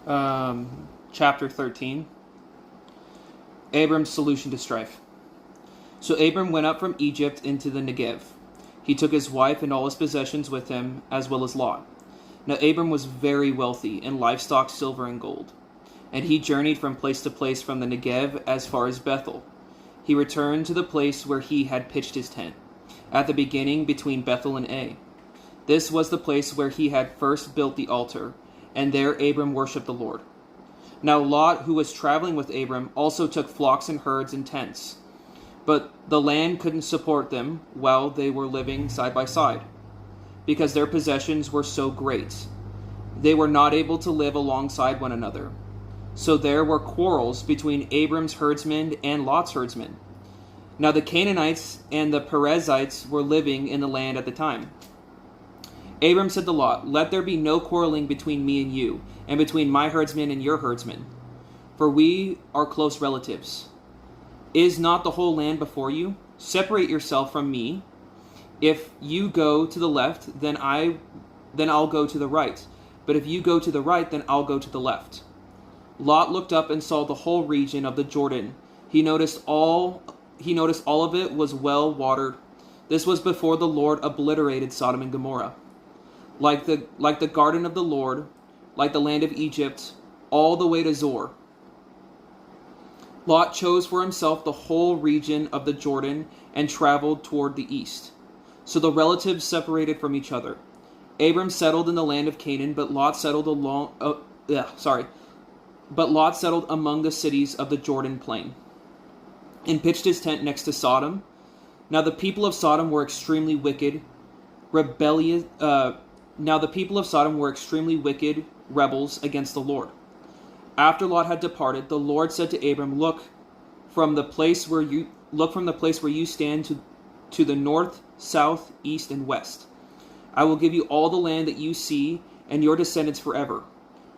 Chapter 13. Abram's solution to strife. So Abram went up from Egypt into the Negev. He took his wife and all his possessions with him, as well as Lot. Now Abram was very wealthy in livestock, silver, and gold. And he journeyed from place to place from the Negev as far as Bethel. He returned to the place where he had pitched his tent, at the beginning between Bethel and Ai. This was the place where he had first built the altar, and there Abram worshipped the Lord. Now Lot, who was traveling with Abram, also took flocks and herds and tents. But the land couldn't support them while they were living side by side, because their possessions were so great. They were not able to live alongside one another. So there were quarrels between Abram's herdsmen and Lot's herdsmen. Now the Canaanites and the Perizzites were living in the land at the time. Abram said to Lot, "Let there be no quarreling between me and you, and between my herdsmen and your herdsmen, for we are close relatives. Is not the whole land before you? Separate yourself from me. If you go to the left, then I'll go to the right. But if you go to the right, then I'll go to the left." Lot looked up and saw the whole region of the Jordan. He noticed all of it was well watered. This was before the Lord obliterated Sodom and Gomorrah. Like the garden of the Lord, like the land of Egypt, all the way to Zoar. Lot chose for himself the whole region of the Jordan and traveled toward the east. So the relatives separated from each other. Abram settled in the land of Canaan, but Lot settled among the cities of the Jordan plain, and pitched his tent next to Sodom. Now the people of Sodom were extremely wicked, rebels against the Lord. After Lot had departed, the Lord said to Abram, Look from the place where you stand to the north, south, east, and west. I will give you all the land that you see, and your descendants forever.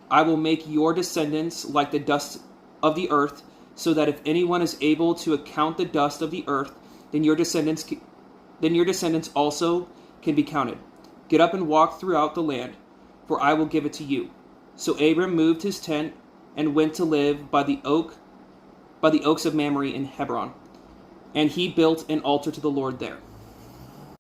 I will make your descendants like the dust of the earth, so that if anyone is able to account the dust of the earth, then your descendants also can be counted. Get up and walk throughout the land, for I will give it to you. So Abram moved his tent and went to live by the oaks of Mamre in Hebron, and he built an altar to the Lord there.